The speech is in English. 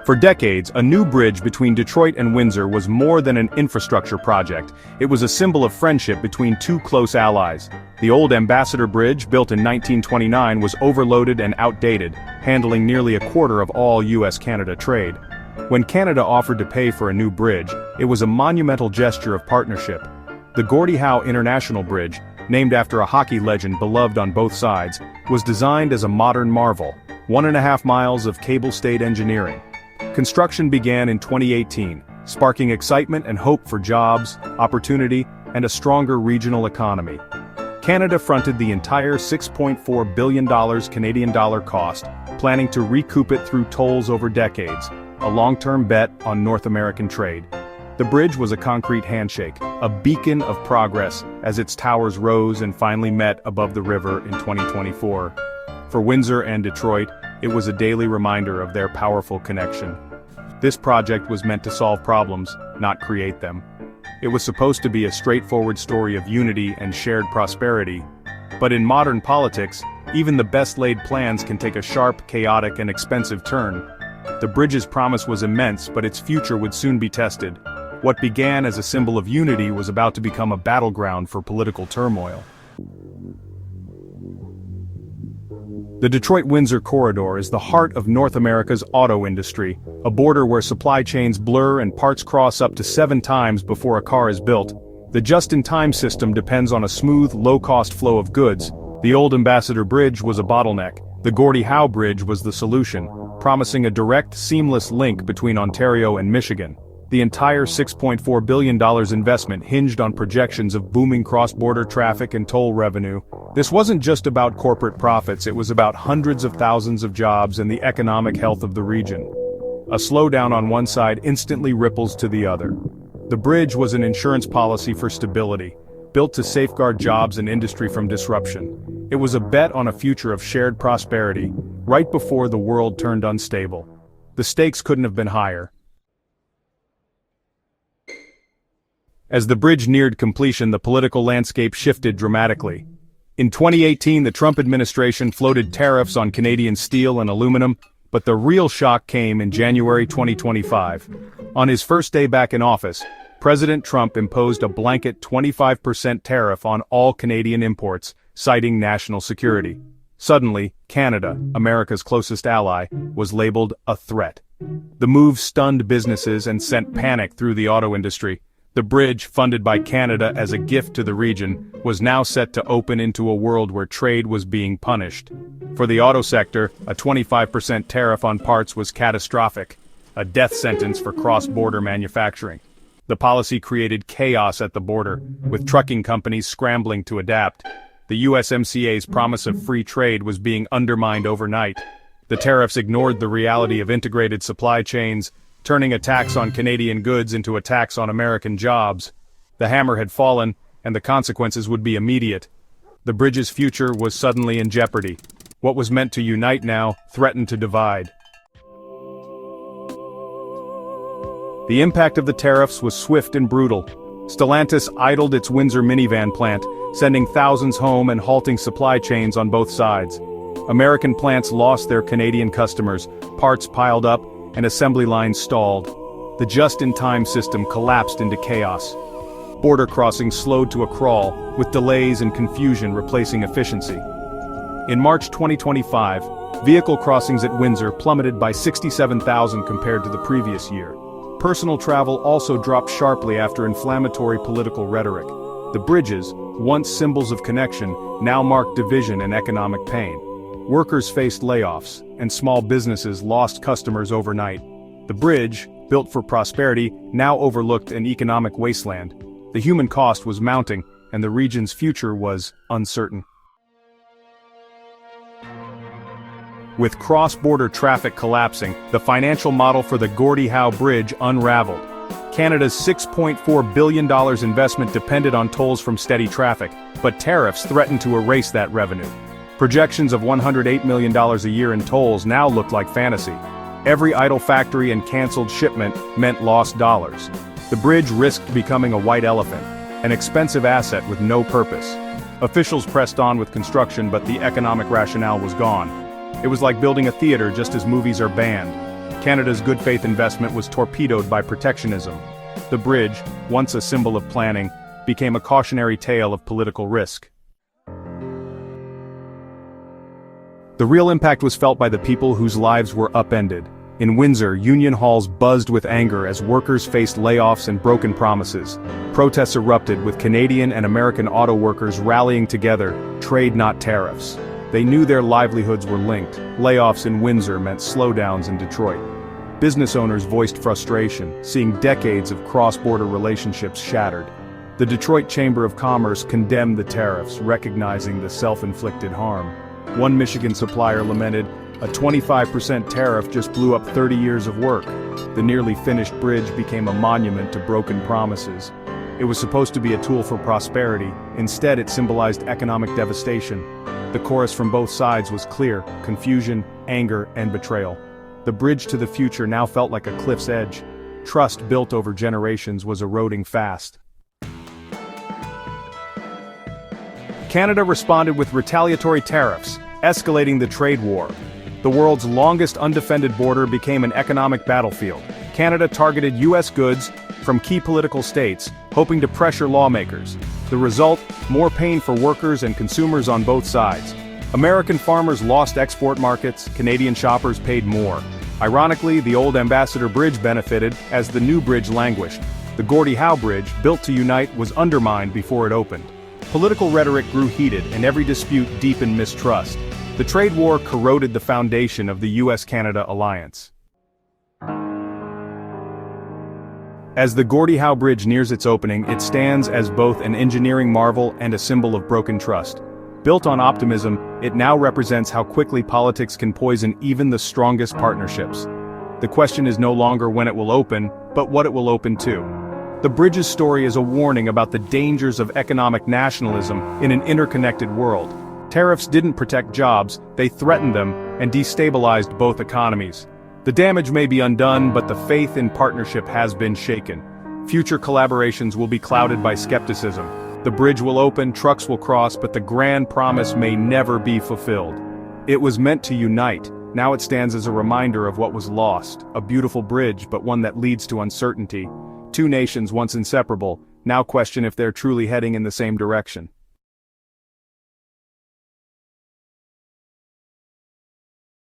For decades, a new bridge between Detroit and Windsor was more than an infrastructure project. It was a symbol of friendship between two close allies. The old Ambassador Bridge, built in 1929, was overloaded and outdated, handling nearly a quarter of all US-Canada trade. When Canada offered to pay for a new bridge, it was a monumental gesture of partnership. The Gordie Howe International Bridge, named after a hockey legend beloved on both sides, was designed as a modern marvel, 1.5 miles of cable-stayed engineering. Construction began in 2018, sparking excitement and hope for jobs, opportunity, and a stronger regional economy. Canada fronted the entire $6.4 billion Canadian dollar cost, planning to recoup it through tolls over decades, a long-term bet on North American trade. The bridge was a concrete handshake, a beacon of progress as its towers rose and finally met above the river in 2024. For Windsor and Detroit, it was a daily reminder of their powerful connection. This project was meant to solve problems, not create them. It was supposed to be a straightforward story of unity and shared prosperity. But in modern politics, even the best-laid plans can take a sharp, chaotic, and expensive turn. The bridge's promise was immense, but its future would soon be tested. What began as a symbol of unity was about to become a battleground for political turmoil. The Detroit-Windsor corridor is the heart of North America's auto industry, a border where supply chains blur and parts cross up to 7 times before a car is built. The just-in-time system depends on a smooth, low-cost flow of goods. The old Ambassador Bridge was a bottleneck. The Gordie Howe Bridge was the solution, promising a direct, seamless link between Ontario and Michigan. The entire $6.4 billion investment hinged on projections of booming cross-border traffic and toll revenue. This wasn't just about corporate profits, it was about hundreds of thousands of jobs and the economic health of the region. A slowdown on one side instantly ripples to the other. The bridge was an insurance policy for stability, built to safeguard jobs and industry from disruption. It was a bet on a future of shared prosperity, right before the world turned unstable. The stakes couldn't have been higher. As the bridge neared completion, the political landscape shifted dramatically. In 2018, the Trump administration floated tariffs on Canadian steel and aluminum, but the real shock came in January 2025. On his first day back in office, President Trump imposed a blanket 25% tariff on all Canadian imports, citing national security. Suddenly, Canada, America's closest ally, was labeled a threat. The move stunned businesses and sent panic through the auto industry. The bridge, funded by Canada as a gift to the region, was now set to open into a world where trade was being punished. For the auto sector, a 25% tariff on parts was catastrophic, a death sentence for cross-border manufacturing. The policy created chaos at the border, with trucking companies scrambling to adapt. The USMCA's promise of free trade was being undermined overnight. The tariffs ignored the reality of integrated supply chains, turning attacks on Canadian goods into attacks on American jobs. The hammer had fallen, and the consequences would be immediate. The bridge's future was suddenly in jeopardy. What was meant to unite now threatened to divide. The impact of the tariffs was swift and brutal. Stellantis idled its Windsor minivan plant, sending thousands home and halting supply chains on both sides. American plants lost their Canadian customers, parts piled up, and assembly lines stalled. The just-in-time system collapsed into chaos. Border crossings slowed to a crawl, with delays and confusion replacing efficiency. In March 2025, vehicle crossings at Windsor plummeted by 67,000 compared to the previous year. Personal travel also dropped sharply after inflammatory political rhetoric. The bridges, once symbols of connection, now marked division and economic pain. Workers faced layoffs, and small businesses lost customers overnight. The bridge, built for prosperity, now overlooked an economic wasteland. The human cost was mounting, and the region's future was uncertain. With cross-border traffic collapsing, the financial model for the Gordie Howe Bridge unraveled. Canada's $6.4 billion investment depended on tolls from steady traffic, but tariffs threatened to erase that revenue. Projections of $108 million a year in tolls now looked like fantasy. Every idle factory and canceled shipment meant lost dollars. The bridge risked becoming a white elephant, an expensive asset with no purpose. Officials pressed on with construction, but the economic rationale was gone. It was like building a theater just as movies are banned. Canada's good faith investment was torpedoed by protectionism. The bridge, once a symbol of planning, became a cautionary tale of political risk. The real impact was felt by the people whose lives were upended. In Windsor, union halls buzzed with anger as workers faced layoffs and broken promises. Protests erupted with Canadian and American auto workers rallying together, "Trade not tariffs." They knew their livelihoods were linked. Layoffs in Windsor meant slowdowns in Detroit. Business owners voiced frustration, seeing decades of cross-border relationships shattered. The Detroit Chamber of Commerce condemned the tariffs, recognizing the self-inflicted harm. One Michigan supplier lamented, "A 25% tariff just blew up 30 years of work." The nearly finished bridge became a monument to broken promises. It was supposed to be a tool for prosperity. Instead, it symbolized economic devastation. The chorus from both sides was clear: confusion, anger, and betrayal. The bridge to the future now felt like a cliff's edge. Trust built over generations was eroding fast. Canada responded with retaliatory tariffs, escalating the trade war. The world's longest undefended border became an economic battlefield. Canada targeted U.S. goods from key political states, hoping to pressure lawmakers. The result, more pain for workers and consumers on both sides. American farmers lost export markets, Canadian shoppers paid more. Ironically, the old Ambassador Bridge benefited as the new bridge languished. The Gordie Howe Bridge, built to unite, was undermined before it opened. Political rhetoric grew heated and every dispute deepened mistrust. The trade war corroded the foundation of the US-Canada alliance. As the Gordie Howe Bridge nears its opening, it stands as both an engineering marvel and a symbol of broken trust. Built on optimism, it now represents how quickly politics can poison even the strongest partnerships. The question is no longer when it will open, but what it will open to. The bridge's story is a warning about the dangers of economic nationalism in an interconnected world. Tariffs didn't protect jobs, they threatened them and destabilized both economies. The damage may be undone, but the faith in partnership has been shaken. Future collaborations will be clouded by skepticism. The bridge will open, trucks will cross, but the grand promise may never be fulfilled. It was meant to unite. Now it stands as a reminder of what was lost, a beautiful bridge, but one that leads to uncertainty. Two nations once inseparable, now question if they're truly heading in the same direction.